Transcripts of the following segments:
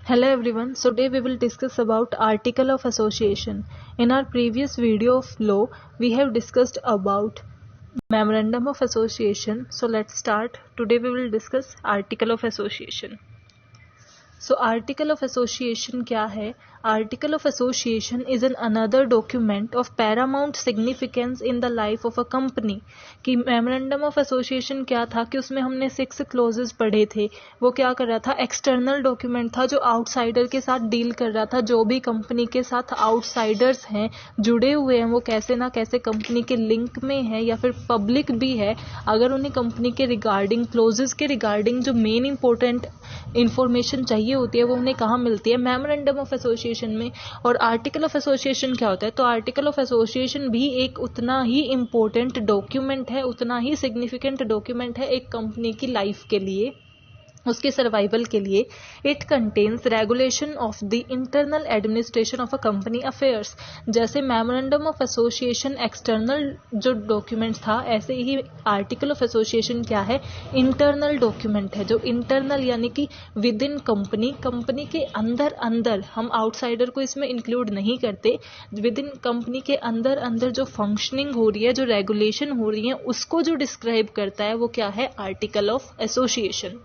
Hello everyone, so today we will discuss about Article of Association. In our previous video of law, we have discussed about Memorandum of Association. So let's start. Today we will discuss Article of Association. So Article of Association क्या है? Article of Association is an another document of paramount significance in the life of a company. कि Memorandum of Association क्या था कि उसमें हमने 6 clauses पढ़े थे. वो क्या कर रहा था? एक्सटर्नल डॉक्यूमेंट था जो आउटसाइडर के साथ डील कर रहा था. जो भी कंपनी के साथ आउटसाइडर्स हैं, जुड़े हुए हैं, वो कैसे ना कैसे कंपनी के लिंक में है या फिर पब्लिक भी है, अगर उन्हें कंपनी के रिगार्डिंग क्लोजेस के रिगार्डिंग जो मेन इंपॉर्टेंट इंफॉर्मेशन चाहिए होती है वो उन्हें कहाँ मिलती है? मेमोरेंडम ऑफ एसोसिएशन में. और आर्टिकल ऑफ एसोसिएशन क्या होता है? तो आर्टिकल ऑफ एसोसिएशन भी एक उतना ही इम्पोर्टेंट डॉक्यूमेंट है, उतना ही सिग्निफिकेंट डॉक्यूमेंट है एक कंपनी की लाइफ के लिए, उसके सर्वाइवल के लिए. It contains regulation of the internal administration of a company affairs. जैसे मेमोरेंडम ऑफ एसोसिएशन एक्सटर्नल जो डॉक्यूमेंट था, ऐसे ही आर्टिकल ऑफ एसोसिएशन क्या है? इंटरनल डॉक्यूमेंट है. जो इंटरनल यानी कि विद इन कंपनी के अंदर अंदर, हम आउटसाइडर को इसमें इंक्लूड नहीं करते, विद इन कंपनी के अंदर अंदर जो फंक्शनिंग हो रही है, जो रेगुलेशन हो रही है, उसको जो डिस्क्राइब करता है वो क्या है? Article of association.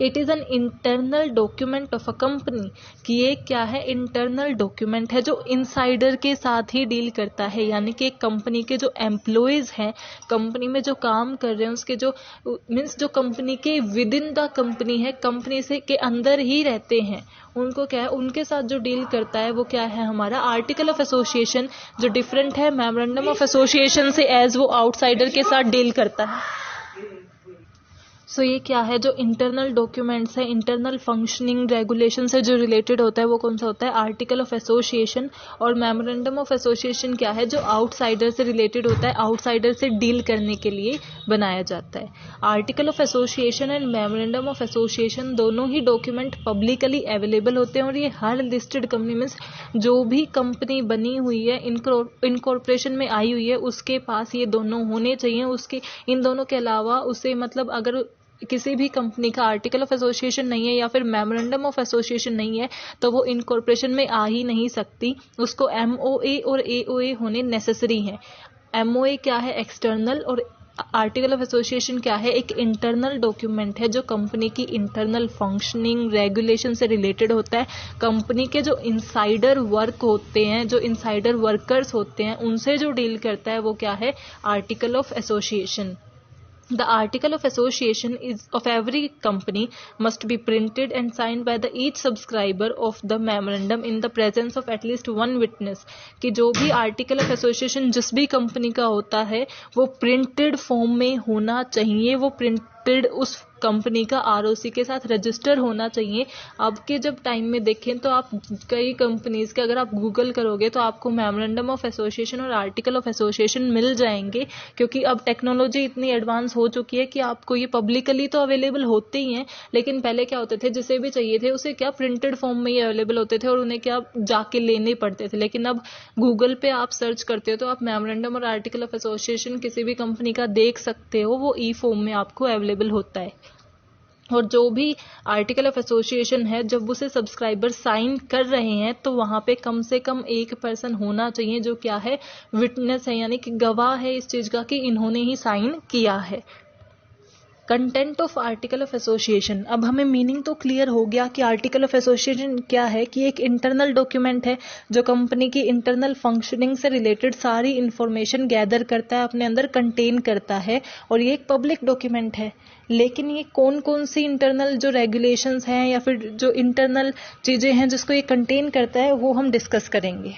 It is an internal document of a company. कि ये क्या है? इंटरनल डॉक्यूमेंट है जो इनसाइडर के साथ ही डील करता है. यानी कि एक कंपनी के जो एम्प्लॉयज़ हैं, कंपनी में जो काम कर रहे हैं, उसके जो मीन्स जो कंपनी के विद इन द कंपनी है, कंपनी से के अंदर ही रहते हैं, उनको क्या है? उनके साथ जो डील करता है वो क्या है? हमारा आर्टिकल ऑफ एसोसिएशन, जो डिफरेंट है मेमोरेंडम ऑफ एसोसिएशन से, एज वो आउटसाइडर के साथ डील करता है. सो ये क्या है? जो इंटरनल डॉक्यूमेंट्स है, इंटरनल फंक्शनिंग रेगुलेशन से जो रिलेटेड होता है वो कौन सा होता है? Article of association. और मेमोरेंडम ऑफ एसोसिएशन क्या है? जो आउटसाइडर से रिलेटेड होता है, आउटसाइडर से डील करने के लिए बनाया जाता है. Article of association and memorandum of association दोनों ही डॉक्यूमेंट पब्लिकली अवेलेबल होते हैं. और ये हर लिस्टेड कंपनी में जो भी कंपनी बनी हुई है, इनकॉर्पोरेशन में आई हुई है, उसके पास ये दोनों होने चाहिए. उसके इन दोनों के अलावा उसे मतलब अगर किसी भी कंपनी का आर्टिकल ऑफ एसोसिएशन नहीं है या फिर मेमोरेंडम ऑफ एसोसिएशन नहीं है तो वो इनकॉर्पोरेशन में आ ही नहीं सकती. उसको एमओए और एओए होने नेसेसरी हैं. एमओए क्या है? एक्सटर्नल. और आर्टिकल ऑफ एसोसिएशन क्या है? एक इंटरनल डॉक्यूमेंट है जो कंपनी की इंटरनल फंक्शनिंग रेगुलेशन से रिलेटेड होता है. कंपनी के जो इनसाइडर वर्क होते हैं, जो इनसाइडर वर्कर्स होते हैं, उनसे जो डील करता है वो क्या है? Article of association. The article of association is of every company must be printed and signed by the each subscriber of the memorandum in the presence of at least one witness. कि जो भी article of association जिस भी company का होता है वो printed form में होना चाहिए. वो प्रिंटेड उस कंपनी का आरओसी के साथ रजिस्टर होना चाहिए. अब के जब टाइम में देखें तो आप कई कंपनीज के अगर आप गूगल करोगे तो आपको मेमोरेंडम ऑफ एसोसिएशन और आर्टिकल ऑफ एसोसिएशन मिल जाएंगे, क्योंकि अब टेक्नोलॉजी इतनी एडवांस हो चुकी है कि आपको ये पब्लिकली तो अवेलेबल होते ही हैं, लेकिन पहले क्या होते थे? जिसे भी चाहिए थे उसे क्या प्रिंटेड फॉर्म में ही अवेलेबल होते थे और उन्हें क्या जाके लेने पड़ते थे. लेकिन अब गूगल पे आप सर्च करते हो तो आप मेमोरेंडम और आर्टिकल ऑफ एसोसिएशन किसी भी कंपनी का देख सकते हो. वो ई फॉर्म में आपको अवेलेबल होता है. और जो भी आर्टिकल ऑफ एसोसिएशन है, जब उसे सब्सक्राइबर साइन कर रहे हैं तो वहाँ पे कम से कम एक पर्सन होना चाहिए जो क्या है? विटनेस है, यानी कि गवाह है इस चीज़ का कि इन्होंने ही साइन किया है. Content of article of association. अब हमें मीनिंग तो क्लियर हो गया कि आर्टिकल ऑफ एसोसिएशन क्या है. कि एक इंटरनल डॉक्यूमेंट है जो कंपनी की इंटरनल फंक्शनिंग से रिलेटेड सारी इंफॉर्मेशन गैदर करता है, अपने अंदर कंटेन करता है. और ये एक पब्लिक डॉक्यूमेंट है. लेकिन ये कौन कौन सी इंटरनल जो रेगुलेशंस हैं या फिर जो इंटरनल चीज़ें हैं जिसको ये कंटेन करता है वो हम डिस्कस करेंगे.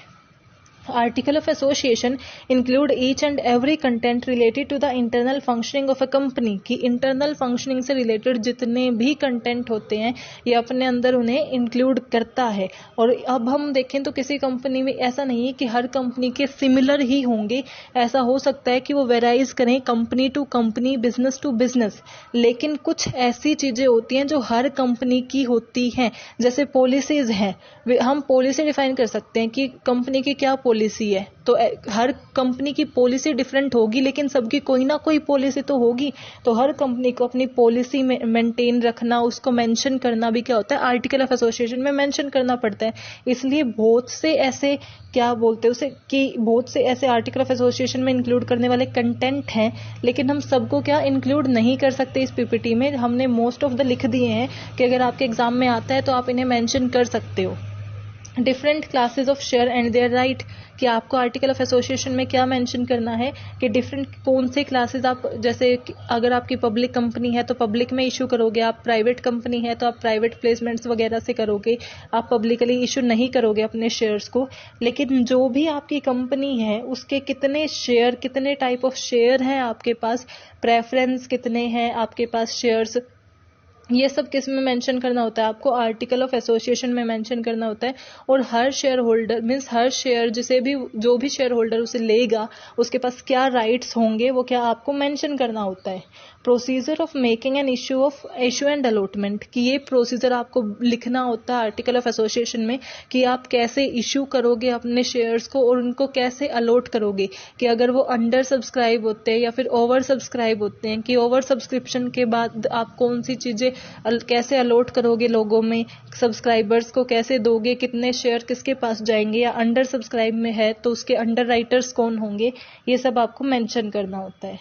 Article of Association include each and every content related to the internal functioning of a company. कि internal functioning से related जितने भी content होते हैं ये अपने अंदर उन्हें include करता है. और अब हम देखें तो किसी कंपनी में ऐसा नहीं है कि हर कंपनी के सिमिलर ही होंगे. ऐसा हो सकता है कि वो वेराइज करें company to company, business to business. लेकिन कुछ ऐसी चीज़ें होती हैं जो हर कंपनी की होती हैं. जैसे पॉलिसीज़ हैं, हम पॉलिसी डिफाइन कर सकते हैं कि कंपनी की क्या पॉलिसी है, तो हर कंपनी की पॉलिसी डिफरेंट होगी, लेकिन सबकी कोई ना कोई पॉलिसी तो होगी। तो हर कंपनी को अपनी पॉलिसी में मेंटेन रखना, उसको मेंशन करना भी क्या होता है, आर्टिकल ऑफ एसोसिएशन में मेंशन करना पड़ता है। इसलिए बहुत से ऐसे क्या बोलते हैं उसे कि बहुत से ऐसे आर्टिकल ऑफ एसोसिएशन में इंक्लूड करने वाले कंटेंट हैं, लेकिन हम सबको क्या इंक्लूड नहीं कर सकते इस पीपीटी में। हमने मोस्ट ऑफ द लिख दिए हैं कि अगर आपके एग्जाम में आता है तो आप इन्हें मेंशन कर सकते हो। Different classes of share and their right, कि आपको आर्टिकल ऑफ एसोसिएशन में क्या मेंशन करना है कि डिफरेंट कौन से क्लासेस आप, जैसे अगर आपकी पब्लिक कंपनी है तो पब्लिक में इशू करोगे, आप प्राइवेट कंपनी है तो आप प्राइवेट प्लेसमेंट्स वगैरह से करोगे, आप पब्लिकली इशू नहीं करोगे अपने शेयर्स को। लेकिन जो भी आपकी कंपनी है उसके कितने शेयर, कितने टाइप ऑफ शेयर हैं आपके पास, प्रेफरेंस कितने हैं आपके पास शेयर्स, ये सब किस में मेंशन करना होता है, आपको आर्टिकल ऑफ एसोसिएशन में मेंशन करना होता है। और हर शेयर होल्डर मीन्स हर शेयर जिसे भी, जो भी शेयर होल्डर उसे लेगा उसके पास क्या राइट्स होंगे वो क्या आपको मेंशन करना होता है। Procedure of making an issue and allotment, कि ये प्रोसीजर आपको लिखना होता है आर्टिकल ऑफ एसोसिएशन में कि आप कैसे इशू करोगे अपने शेयर्स को और उनको कैसे अलॉट करोगे, कि अगर वो अंडर सब्सक्राइब होते हैं या फिर ओवर सब्सक्राइब होते हैं, कि ओवर सब्सक्रिप्शन के बाद आप कौन सी चीजें कैसे अलॉट करोगे, लोगों में सब्सक्राइबर्स को कैसे दोगे, कितने शेयर किसके पास जाएंगे, या अंडर सब्सक्राइब में है तो उसके अंडर राइटर्स कौन होंगे, ये सब आपको मेंशन करना होता है।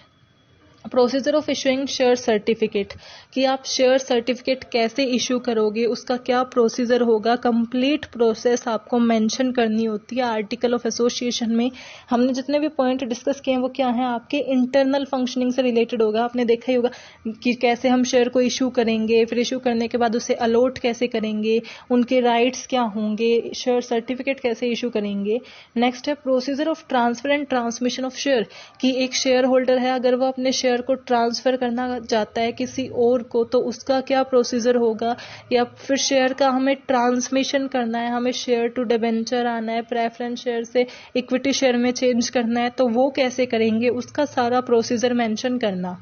Procedure of issuing share certificate, कि आप शेयर सर्टिफिकेट कैसे इशू करोगे, उसका क्या प्रोसीजर होगा, कंप्लीट प्रोसेस आपको मेंशन करनी होती है आर्टिकल ऑफ एसोसिएशन में। हमने जितने भी पॉइंट डिस्कस किए हैं वो क्या है, आपके इंटरनल फंक्शनिंग से रिलेटेड होगा। आपने देखा ही होगा कि कैसे हम शेयर को इशू करेंगे, फिर इशू करने के बाद उसे अलॉट कैसे करेंगे, उनके राइट्स क्या होंगे, शेयर सर्टिफिकेट कैसे इशू करेंगे। नेक्स्ट है procedure of transfer and transmission of share, कि एक शेयर होल्डर है अगर वो अपने शेयर को ट्रांसफर करना चाहता है किसी और को तो उसका क्या प्रोसीजर होगा, या फिर शेयर का हमें ट्रांसमिशन करना है, हमें शेयर टू डिबेंचर आना है, प्रेफरेंस शेयर से इक्विटी शेयर में चेंज करना है, तो वो कैसे करेंगे, उसका सारा प्रोसीजर मेंशन करना।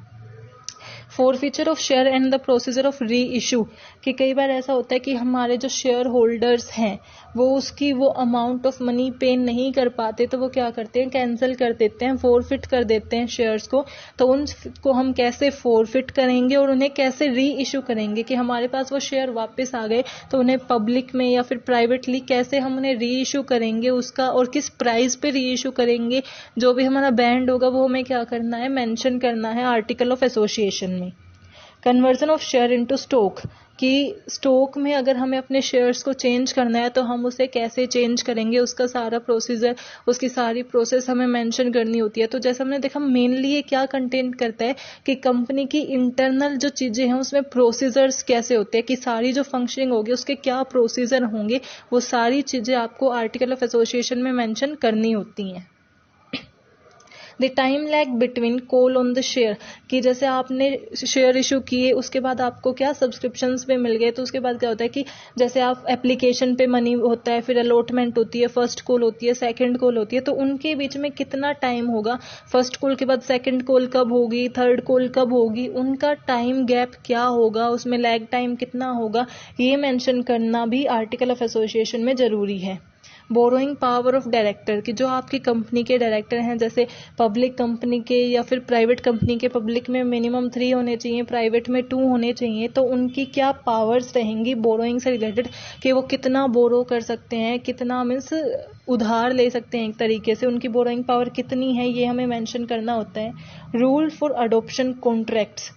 Forfeiture of share and the procedure of री इशू, कि कई बार ऐसा होता है कि हमारे जो शेयर होल्डर्स हैं वो उसकी वो अमाउंट ऑफ मनी पे नहीं कर पाते, तो वो क्या करते हैं, कैंसिल कर देते हैं, फोरफिट कर देते हैं शेयर्स को। तो उनको हम कैसे फोरफिट करेंगे और उन्हें कैसे री इशू करेंगे, कि हमारे पास वो शेयर वापस आ गए तो उन्हें पब्लिक में या फिर प्राइवेटली कैसे हम उन्हें री इशू करेंगे उसका, और किस प्राइस पे री इशू करेंगे, जो भी हमारा बैंड होगा वो हमें क्या करना है, मेंशन करना है आर्टिकल ऑफ एसोसिएशन में। Conversion of share into stock, कि स्टॉक में अगर हमें अपने शेयर्स को चेंज करना है तो हम उसे कैसे चेंज करेंगे, उसका सारा प्रोसीजर, उसकी सारी प्रोसेस हमें मेंशन करनी होती है। तो जैसे हमने देखा मेनली ये क्या कंटेंट करता है कि कंपनी की इंटरनल जो चीजें हैं उसमें प्रोसीजर्स कैसे होते हैं, कि सारी जो फंक्शनिंग होगी उसके क्या प्रोसीजर होंगे, वो सारी चीजें आपको आर्टिकल ऑफ एसोसिएशन में मेंशन करनी होती हैं। The time lag between call on the share, कि जैसे आपने शेयर इशू किए उसके बाद आपको क्या सब्सक्रिप्शंस पे मिल गए, तो उसके बाद क्या होता है कि जैसे आप एप्लीकेशन पे मनी होता है, फिर अलॉटमेंट होती है, फर्स्ट कॉल होती है, सेकंड कॉल होती है, तो उनके बीच में कितना टाइम होगा, फर्स्ट कॉल के बाद सेकंड कॉल कब होगी, थर्ड कॉल कब होगी, उनका टाइम गैप क्या होगा, उसमें लैग टाइम कितना होगा, ये मेंशन करना भी आर्टिकल ऑफ एसोसिएशन में जरूरी है। बोरोइंग पावर ऑफ डायरेक्टर, कि जो आपकी कंपनी के डायरेक्टर हैं, जैसे पब्लिक कंपनी के या फिर प्राइवेट कंपनी के, पब्लिक में मिनिमम 3 होने चाहिए, प्राइवेट में 2 होने चाहिए, तो उनकी क्या पावर्स रहेंगी बोरोइंग से रिलेटेड, कि वो कितना बोरो कर सकते हैं, कितना मीन्स उधार ले सकते हैं, एक तरीके से उनकी बोरोइंग पावर कितनी है, ये हमें मेंशन करना होता है। रूल फॉर अडॉप्शन कॉन्ट्रैक्ट्स,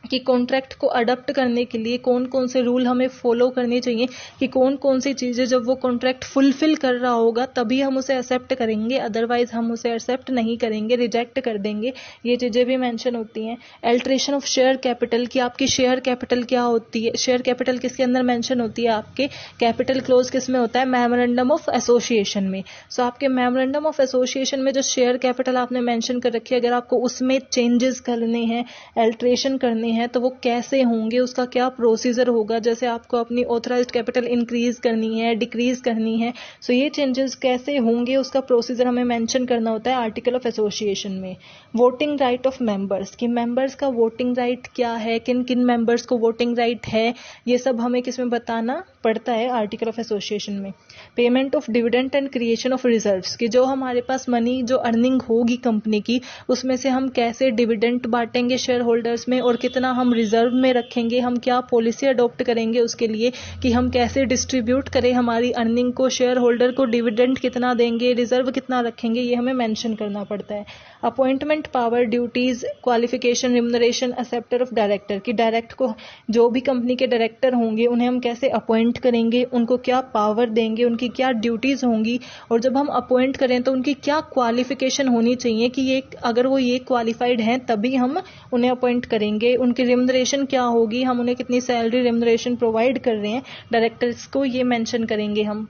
कि कॉन्ट्रैक्ट को अडॉप्ट करने के लिए कौन कौन से रूल हमें फॉलो करने चाहिए, कि कौन कौन सी चीज़ें जब वो कॉन्ट्रैक्ट फुलफिल कर रहा होगा तभी हम उसे एक्सेप्ट करेंगे, अदरवाइज हम उसे एक्सेप्ट नहीं करेंगे, रिजेक्ट कर देंगे, ये चीज़ें भी मेंशन होती हैं। अल्टरेशन ऑफ शेयर कैपिटल, कि आपकी शेयर कैपिटल क्या होती है, शेयर कैपिटल किसके अंदर मेंशन होती है, आपके कैपिटल क्लोज किस में होता है, मेमोरेंडम ऑफ एसोसिएशन में। सो आपके मेमोरेंडम ऑफ एसोसिएशन में जो शेयर कैपिटल आपने मेंशन कर रखी है, अगर आपको उसमें चेंजेस करने हैं, अल्टरेशन करने हैं, हैं तो वो कैसे होंगे, उसका क्या प्रोसीजर होगा, जैसे आपको अपनी ऑथराइज्ड कैपिटल इंक्रीज करनी है, डिक्रीज करनी है, सो ये चेंजेस कैसे होंगे उसका प्रोसीजर हमें मेंशन करना होता है आर्टिकल ऑफ एसोसिएशन में। वोटिंग राइट ऑफ मेंबर्स, कि मेंबर्स का वोटिंग राइट क्या है, किन किन मेंबर्स को वोटिंग राइट है, ये सब हमें किसमें बताना पड़ता है, आर्टिकल ऑफ एसोसिएशन में। Payment of dividend and creation of reserves, कि जो हमारे पास मनी जो अर्निंग होगी कंपनी की उसमें से हम कैसे डिविडेंड बांटेंगे शेयर होल्डर्स में और कितना हम रिजर्व में रखेंगे, हम क्या पॉलिसी अडॉप्ट करेंगे उसके लिए कि हम कैसे डिस्ट्रीब्यूट करें हमारी अर्निंग को, शेयर होल्डर को डिविडेंड कितना देंगे, रिजर्व कितना रखेंगे, ये हमें मेंशन करना पड़ता है। Appointment power, duties, qualification, remuneration, acceptor of director, कि डायरेक्ट को जो भी कंपनी के डायरेक्टर होंगे उन्हें हम कैसे अपॉइंट करेंगे, उनको क्या पावर देंगे, उनकी क्या ड्यूटीज होंगी, और जब हम अपॉइंट करें तो उनकी क्या क्वालिफिकेशन होनी चाहिए कि ये अगर वो ये क्वालिफाइड हैं तभी हम उन्हें अपॉइंट करेंगे, उनकी रिम्यूनरेशन क्या होगी, हम उन्हें कितनी सैलरी रिम्यूनरेशन प्रोवाइड कर रहे हैं डायरेक्टर्स को, ये मेंशन करेंगे हम।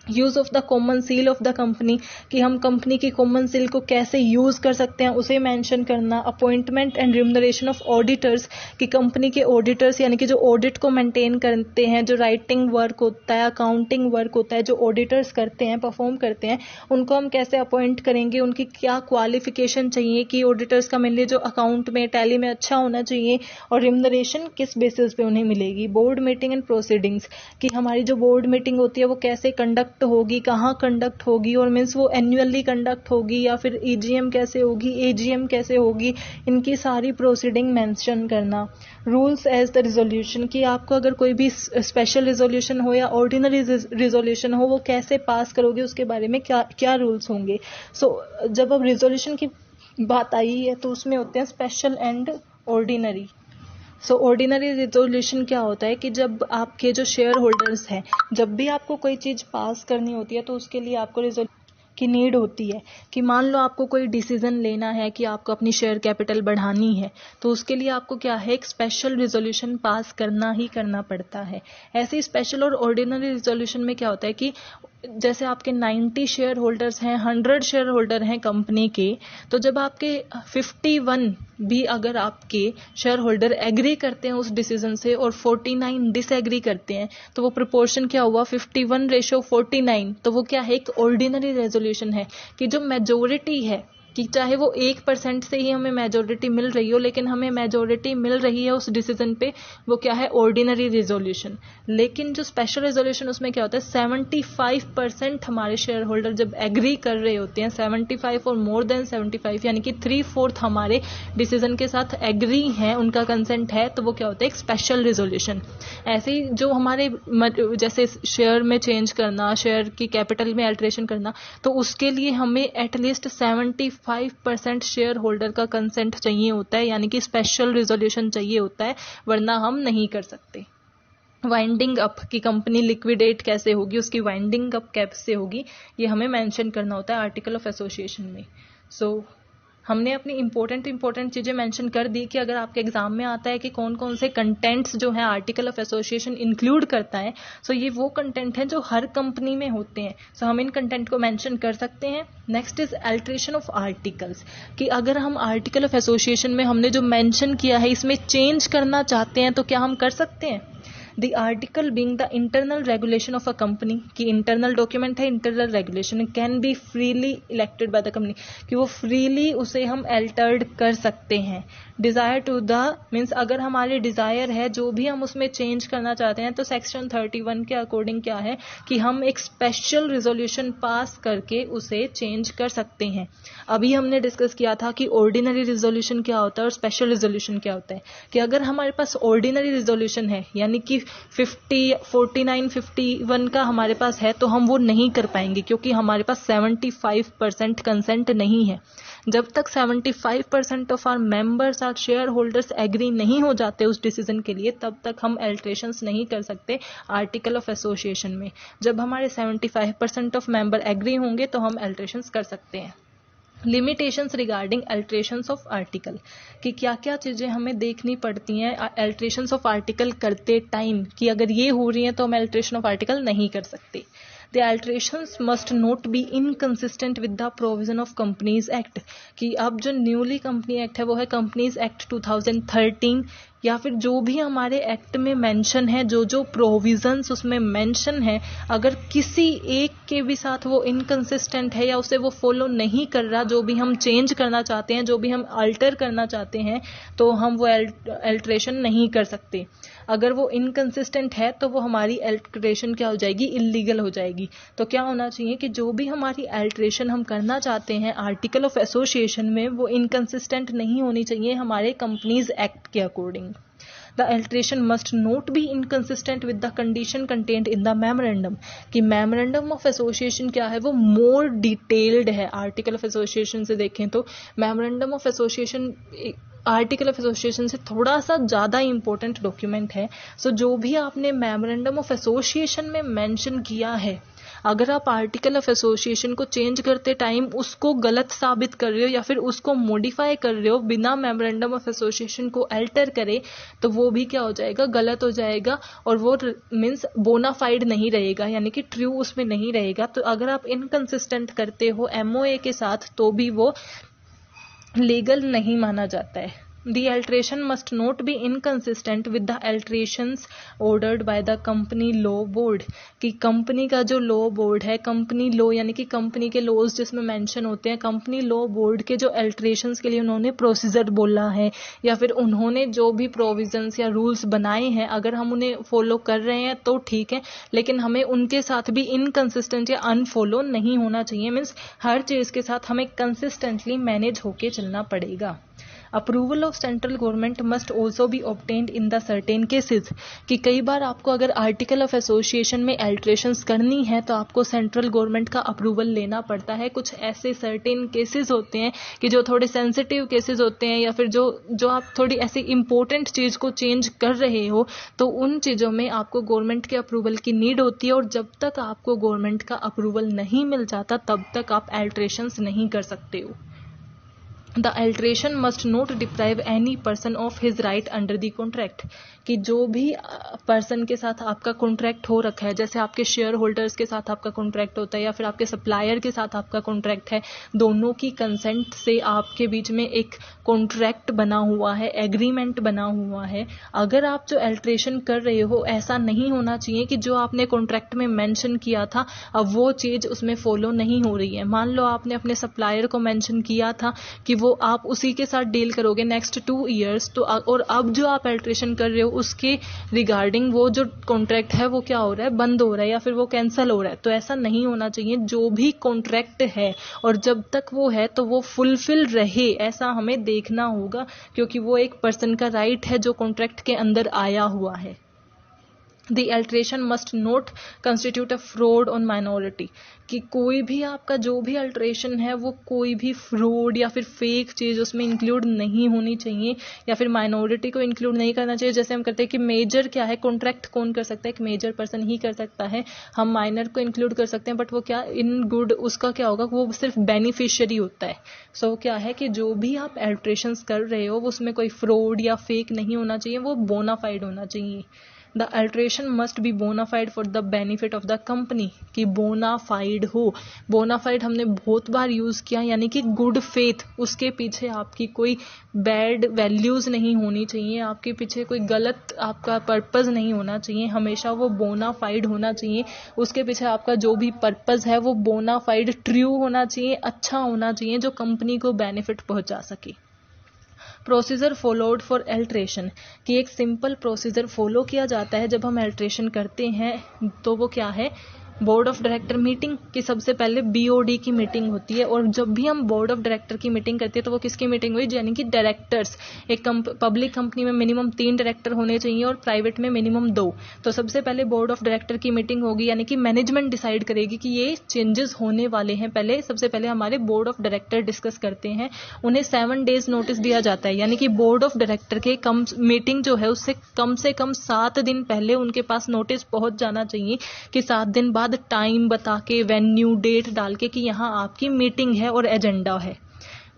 Use of the common seal of the company, कि हम कंपनी की कॉमन सील को कैसे यूज कर सकते हैं उसे मेंशन करना। Appointment and remuneration of auditors, कि कंपनी के ऑडिटर्स यानी कि जो ऑडिट को मेंटेन करते हैं, जो राइटिंग वर्क होता है, अकाउंटिंग वर्क होता है, जो ऑडिटर्स करते हैं, परफॉर्म करते हैं, उनको हम कैसे अपॉइंट करेंगे, उनकी क्या क्वालिफिकेशन चाहिए, कि ऑडिटर्स का मेनली जो अकाउंट में टैली में अच्छा होना चाहिए, और रिम्यूनरेशन किस बेसिस पे उन्हें मिलेगी। बोर्ड मीटिंग एंड प्रोसीडिंग्स, कि हमारी जो बोर्ड मीटिंग होती है वो कैसे कंडक्ट होगी, कहाँ कंडक्ट होगी, और मीन्स वो एनुअली कंडक्ट होगी या फिर ईजीएम कैसे होगी, एजीएम कैसे होगी, इनकी सारी प्रोसीडिंग मेंशन करना। रूल्स एज द रिजोल्यूशन, कि आपको अगर कोई भी स्पेशल रिजोल्यूशन हो या ऑर्डिनरी रिजोल्यूशन हो वो कैसे पास करोगे, उसके बारे में क्या क्या रूल्स होंगे। जब अब रिजोल्यूशन की बात आई है तो उसमें होते हैं special and ordinary. Ordinary resolution क्या होता है कि जब आपके जो शेयर होल्डर्स हैं, जब भी आपको कोई चीज़ पास करनी होती है तो उसके लिए आपको रिजोल्यूशन की नीड होती है। कि मान लो आपको कोई डिसीजन लेना है कि आपको अपनी शेयर कैपिटल बढ़ानी है, तो उसके लिए आपको क्या है, एक स्पेशल रिजोल्यूशन पास करना ही करना पड़ता है। ऐसे ही स्पेशल और ऑर्डिनरी रिजोल्यूशन में क्या होता है कि जैसे आपके 90 शेयर होल्डर्स हैं, 100 शेयर होल्डर हैं कंपनी के, तो जब आपके 51 भी अगर आपके शेयर होल्डर एग्री करते हैं उस डिसीजन से और 49 डिसएग्री करते हैं, तो वो प्रोपोर्शन क्या हुआ, 51:49। तो वो क्या है, एक ऑर्डिनरी रेजोल्यूशन है कि जो मेजोरिटी है, कि चाहे वो 1% से ही हमें मेजोरिटी मिल रही हो, लेकिन हमें मेजोरिटी मिल रही है उस डिसीजन पे, वो क्या है, ऑर्डिनरी रिजोल्यूशन। लेकिन जो स्पेशल रिजोल्यूशन उसमें क्या होता है, 75% हमारे शेयर होल्डर जब एग्री कर रहे होते हैं, 75 और मोर देन 75 यानी कि 3/4 हमारे डिसीजन के साथ एग्री हैं, उनका कंसेंट है, तो वो क्या होता है, एक स्पेशल रिजोल्यूशन। ऐसे ही जो हमारे जैसे शेयर में चेंज करना, शेयर की कैपिटल में अल्टरेशन करना, तो उसके लिए हमें एटलीस्ट 75% शेयर होल्डर का कंसेंट चाहिए होता है, यानी कि स्पेशल रिजोल्यूशन चाहिए होता है, वरना हम नहीं कर सकते। वाइंडिंग अप, की कंपनी लिक्विडेट कैसे होगी, उसकी वाइंडिंग अप कैसे होगी, ये हमें मेंशन करना होता है आर्टिकल ऑफ एसोसिएशन में। हमने अपनी इंपॉर्टेंट चीज़ें मेंशन कर दी कि अगर आपके एग्जाम में आता है कि कौन कौन से कंटेंट्स जो है आर्टिकल ऑफ एसोसिएशन इंक्लूड करता है, ये वो कंटेंट हैं जो हर कंपनी में होते हैं। हम इन कंटेंट को मेंशन कर सकते हैं। Next is alteration of articles, कि अगर हम आर्टिकल ऑफ एसोसिएशन में हमने जो मेंशन किया है इसमें चेंज करना चाहते हैं तो क्या हम कर सकते हैं। The article being the internal regulation of a company, कि internal document है, internal regulation can be freely elected by the company, कि वो freely उसे हम altered कर सकते हैं। Desire to the means अगर हमारे desire है जो भी हम उसमें change करना चाहते हैं, तो सेक्शन 31 के अकॉर्डिंग क्या है कि हम एक special resolution पास करके उसे change कर सकते हैं। अभी हमने डिस्कस किया था कि ordinary resolution क्या होता है और special resolution क्या होता है। कि अगर हमारे पास ordinary resolution है, यानी कि 49, 51 का हमारे पास है, तो हम वो नहीं कर पाएंगे क्योंकि हमारे पास 75% कंसेंट नहीं है। जब तक 75% of our members or shareholders agree नहीं हो जाते उस डिसीजन के लिए, तब तक हम अल्टरेशंस नहीं कर सकते आर्टिकल ऑफ एसोसिएशन में। जब हमारे 75% ऑफ मेंबर एग्री होंगे तो हम अल्टरेशंस कर सकते हैं। Limitations regarding alterations of article, कि क्या क्या चीज़ें हमें देखनी पड़ती हैं अल्ट्रेशंस ऑफ आर्टिकल करते टाइम, कि अगर ये हो रही हैं तो हम अल्ट्रेशन ऑफ आर्टिकल नहीं कर सकते। The alterations must not be inconsistent with the provision of Companies Act, कि अब जो न्यूली कंपनी एक्ट है वो है कंपनीज एक्ट 2013, या फिर जो भी हमारे एक्ट में मेंशन है, जो जो प्रोविजंस उसमें मेंशन है, अगर किसी एक के भी साथ वो इनकंसिस्टेंट है या उसे वो फॉलो नहीं कर रहा, जो भी हम चेंज करना चाहते हैं, जो भी हम अल्टर करना चाहते हैं, तो हम वो अल्टरेशन नहीं कर सकते। अगर वो इनकंसिस्टेंट है तो वो हमारी अल्टरेशन क्या हो जाएगी, इलीगल हो जाएगी। तो क्या होना चाहिए कि जो भी हमारी अल्टरेशन हम करना चाहते हैं आर्टिकल ऑफ एसोसिएशन में, वो इनकंसिस्टेंट नहीं होनी चाहिए हमारे कंपनीज एक्ट के according. The alteration must not be inconsistent with the condition contained in the memorandum। कि memorandum of association क्या है, वो more detailed है। आर्टिकल ऑफ एसोसिएशन से देखें तो memorandum of association article of association से थोड़ा सा ज़्यादा इंपॉर्टेंट डॉक्यूमेंट है। सो जो भी आपने मेमोरेंडम ऑफ एसोसिएशन में मेंशन किया है, अगर आप आर्टिकल ऑफ एसोसिएशन को चेंज करते टाइम उसको गलत साबित कर रहे हो या फिर उसको मॉडिफाई कर रहे हो बिना मेमोरेंडम ऑफ एसोसिएशन को अल्टर करे, तो वो भी क्या हो जाएगा, गलत हो जाएगा और वो मीन्स बोनाफाइड नहीं रहेगा, यानी कि ट्रू उसमें नहीं रहेगा। तो अगर आप इनकंसिस्टेंट करते हो एमओए के साथ तो भी वो लीगल नहीं माना जाता है। The alteration must not be inconsistent with the alterations ordered by the company law board। कि कंपनी का जो लॉ बोर्ड है, कंपनी लॉ यानी कि कंपनी के लॉज जिसमें मेंशन होते हैं, कंपनी लॉ बोर्ड के जो अल्टरेशंस के लिए उन्होंने प्रोसीजर बोला है या फिर उन्होंने जो भी प्रोविजंस या रूल्स बनाए हैं, अगर हम उन्हें फॉलो कर रहे हैं तो ठीक है, लेकिन हमें उनके साथ भी इनकंसिस्टेंट या अनफॉलो नहीं होना चाहिए। मीन्स हर चीज़ के साथ हमें कंसिस्टेंटली मैनेज होके चलना पड़ेगा। Approval of central government must also be obtained in the certain cases. कि कई बार आपको अगर आर्टिकल ऑफ एसोसिएशन में अल्टरेशंस करनी है तो आपको सेंट्रल गवर्नमेंट का अप्रूवल लेना पड़ता है। कुछ ऐसे सर्टेन केसेस होते हैं कि जो थोड़े सेंसिटिव केसेस होते हैं या फिर जो आप थोड़ी ऐसी इंपॉर्टेंट चीज़ को चेंज कर रहे हो, तो उन चीज़ों में आपको गवर्नमेंट के अप्रूवल की नीड होती है, और जब तक आपको गवर्नमेंट का अप्रूवल नहीं मिल जाता तब तक आप अल्टरेशंस नहीं कर सकते हो। The alteration must not deprive any person of his right under the contract। कि जो भी पर्सन के साथ आपका कॉन्ट्रैक्ट हो रखा है, जैसे आपके शेयर होल्डर्स के साथ आपका कॉन्ट्रैक्ट होता है या फिर आपके सप्लायर के साथ आपका कॉन्ट्रैक्ट है, दोनों की कंसेंट से आपके बीच में एक कॉन्ट्रैक्ट बना हुआ है, एग्रीमेंट बना हुआ है। अगर आप जो अल्टरेशन कर रहे हो, ऐसा नहीं होना चाहिए कि जो आपने कॉन्ट्रैक्ट में मेंशन किया था अब वो चीज़ उसमें फॉलो नहीं हो रही है। मान लो आपने अपने सप्लायर को मेंशन किया था कि वो आप उसी के साथ डील करोगे नेक्स्ट 2 ईयर्स, तो और अब जो आप अल्टरेशन कर रहे हो उसके रिगार्डिंग वो जो कॉन्ट्रैक्ट है वो क्या हो रहा है, बंद हो रहा है या फिर वो कैंसिल हो रहा है। तो ऐसा नहीं होना चाहिए। जो भी कॉन्ट्रैक्ट है और जब तक वो है तो वो फुलफिल रहे, ऐसा हमें देखना होगा, क्योंकि वो एक पर्सन का राइट है जो कॉन्ट्रैक्ट के अंदर आया हुआ है। The alteration must not constitute a fraud on minority। कि कोई भी आपका जो भी अल्टरेशन है वो कोई भी फ्रॉड या फिर फेक चीज़ उसमें इंक्लूड नहीं होनी चाहिए, या फिर माइनॉरिटी को इंक्लूड नहीं करना चाहिए। जैसे हम करते हैं कि मेजर क्या है, कॉन्ट्रैक्ट कौन कर सकता है, एक मेजर पर्सन ही कर सकता है। हम माइनर को इंक्लूड कर सकते हैं बट वो क्या इन गुड, उसका क्या होगा, वो सिर्फ बेनिफिशियरी होता है। सो क्या है कि जो भी आप अल्टरेशंस कर रहे हो उसमें कोई फ्रॉड या फेक नहीं होना चाहिए, वो बोनाफाइड होना चाहिए। The alteration must be bona fide for the benefit of the company. कि बोनाफाइड हो, बोनाफाइड हमने बहुत बार यूज़ किया, यानी कि गुड फेथ, उसके पीछे आपकी कोई बैड वैल्यूज़ नहीं होनी चाहिए, आपके पीछे कोई गलत आपका पर्पज़ नहीं होना चाहिए, हमेशा वो बोनाफाइड होना चाहिए। उसके पीछे आपका जो भी पर्पज़ है वो बोनाफाइड ट्रू होना चाहिए, अच्छा होना चाहिए, जो कंपनी को बेनिफिट पहुंचा सके। Procedure followed for alteration. कि एक सिंपल प्रोसीजर फॉलो किया जाता है जब हम अल्टरेशन करते हैं, तो वो क्या है, बोर्ड ऑफ डायरेक्टर मीटिंग की सबसे पहले BOD की मीटिंग होती है। और जब भी हम बोर्ड ऑफ डायरेक्टर की मीटिंग करते हैं तो वो किसकी मीटिंग हुई, यानी कि डायरेक्टर्स। एक पब्लिक कंपनी में मिनिमम 3 डायरेक्टर होने चाहिए और प्राइवेट में मिनिमम 2। तो सबसे पहले बोर्ड ऑफ डायरेक्टर की मीटिंग होगी, यानी कि मैनेजमेंट डिसाइड करेगी कि ये चेंजेस होने वाले हैं। सबसे पहले हमारे बोर्ड ऑफ डायरेक्टर डिस्कस करते हैं, उन्हें 7 डेज नोटिस दिया जाता है, यानी कि बोर्ड ऑफ डायरेक्टर के मीटिंग जो है उससे कम 7 दिन पहले उनके पास नोटिस पहुंच जाना चाहिए, कि 7 दिन बाद टाइम बता के, वेन्यू, डेट डाल के कि यहाँ आपकी मीटिंग है और एजेंडा है।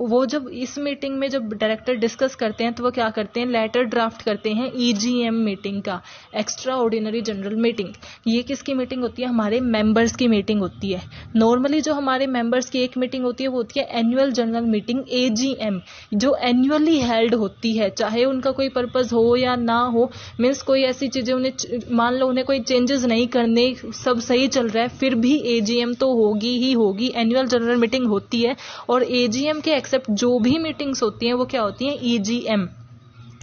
वो जब इस मीटिंग में जब डायरेक्टर डिस्कस करते हैं तो वो क्या करते हैं, लेटर ड्राफ्ट करते हैं EGM मीटिंग का, एक्स्ट्रा ऑर्डिनरी जनरल मीटिंग। ये किसकी मीटिंग होती है, हमारे मेंबर्स की मीटिंग होती है। नॉर्मली जो हमारे मेंबर्स की एक मीटिंग होती है वो होती है एनुअल जनरल मीटिंग AGM, जो एनुअली हेल्ड होती है, चाहे उनका कोई पर्पस हो या ना हो। मीन्स कोई ऐसी चीजें उन्हें, मान लो उन्हें कोई चेंजेस नहीं करने, सब सही चल रहा है, फिर भी AGM तो होगी ही होगी, एनुअल जनरल मीटिंग होती है। और AGM के एक्सेप्ट जो भी मीटिंग्स होती हैं वो क्या होती हैं, EGM,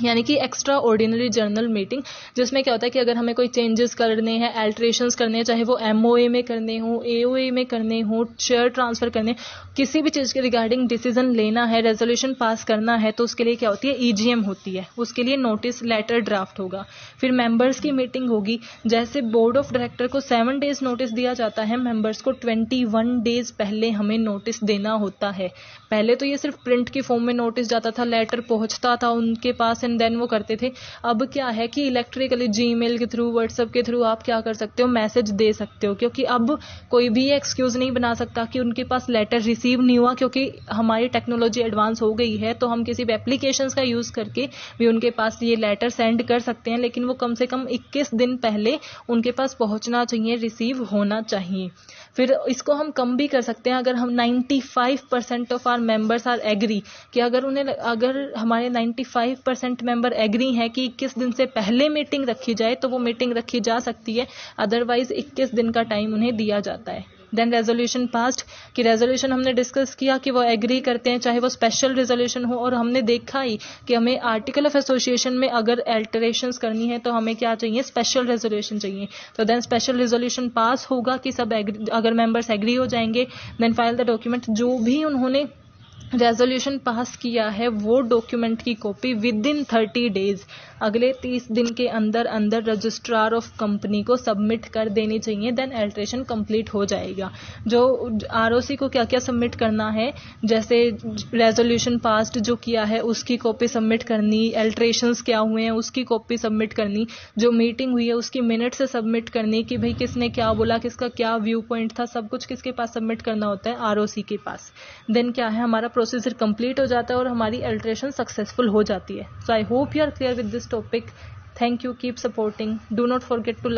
यानी कि एक्स्ट्रा ऑर्डिनरी जनरल मीटिंग, जिसमें क्या होता है कि अगर हमें कोई चेंजेस करने हैं, अल्टरेशंस करने हैं, चाहे वो MOA में करने हो, AOA में करने हो, शेयर ट्रांसफर करने, किसी भी चीज़ के रिगार्डिंग डिसीजन लेना है, रेजोल्यूशन पास करना है, तो उसके लिए क्या होती है, EGM होती है। उसके लिए नोटिस लेटर ड्राफ्ट होगा। फिर मेंबर्स की मीटिंग होगी। जैसे बोर्ड ऑफ डायरेक्टर को 7 डेज नोटिस दिया जाता है, मेंबर्स को 21 डेज पहले हमें नोटिस देना होता है। पहले तो ये सिर्फ प्रिंट की फॉर्म में नोटिस जाता था, लेटर पहुंचता था उनके पास एंड देन वो करते थे। अब क्या है कि इलेक्ट्रिकली जीमेल के थ्रू, व्हाट्सएप के थ्रू आप क्या कर सकते हो, मैसेज दे सकते हो, क्योंकि अब कोई भी एक्सक्यूज नहीं बना सकता कि उनके पास लेटर रिसीव नहीं हुआ, क्योंकि हमारी टेक्नोलॉजी एडवांस हो गई है। तो हम किसी भी एप्लीकेशंस का यूज करके भी उनके पास ये लेटर सेंड कर सकते हैं, लेकिन वो कम से कम 21 दिन पहले उनके पास पहुंचना चाहिए, रिसीव होना चाहिए। फिर इसको हम कम भी कर सकते हैं, अगर हम 95% of our members are agree, कि अगर हमारे 95% मेंबर एग्री हैं कि 21 दिन से पहले मीटिंग रखी जाए तो वो मीटिंग रखी जा सकती है, अदरवाइज 21 दिन का टाइम उन्हें दिया जाता है। देन रेजोल्यूशन पास्ड, कि रेजोल्यूशन हमने डिस्कस किया कि वो एग्री करते हैं, चाहे वो स्पेशल रेजोल्यूशन हो। और हमने देखा ही कि हमें आर्टिकल ऑफ एसोसिएशन में अगर अल्टरेशंस करनी है तो हमें क्या चाहिए, स्पेशल रेजोल्यूशन चाहिए। तो देन स्पेशल रेजोल्यूशन पास होगा कि सब अगर मेंबर्स एग्री हो जाएंगे, देन फाइल द डॉक्यूमेंट। जो भी उन्होंने रेजोल्यूशन पास किया है वो डॉक्यूमेंट की कॉपी विद इन 30 डेज, अगले 30 दिन के अंदर अंदर रजिस्ट्रार ऑफ कंपनी को सबमिट कर देनी चाहिए। देन अल्ट्रेशन कंप्लीट हो जाएगा। जो ROC को क्या क्या सबमिट करना है, जैसे रेजोल्यूशन पास्ड जो किया है उसकी कॉपी सबमिट करनी, अल्ट्रेशंस क्या हुए हैं उसकी कॉपी सबमिट करनी, जो मीटिंग हुई है उसकी मिनट से सबमिट करनी, कि भाई किसने क्या बोला, किसका क्या व्यू पॉइंट था, सब कुछ किसके पास सबमिट करना होता है, ROC के पास। देन क्या है, हमारा प्रोसीजर कंप्लीट हो जाता है और हमारी अल्ट्रेशन सक्सेसफुल हो जाती है। So I hope you are clear with this topic. Thank you, keep supporting, do not forget to like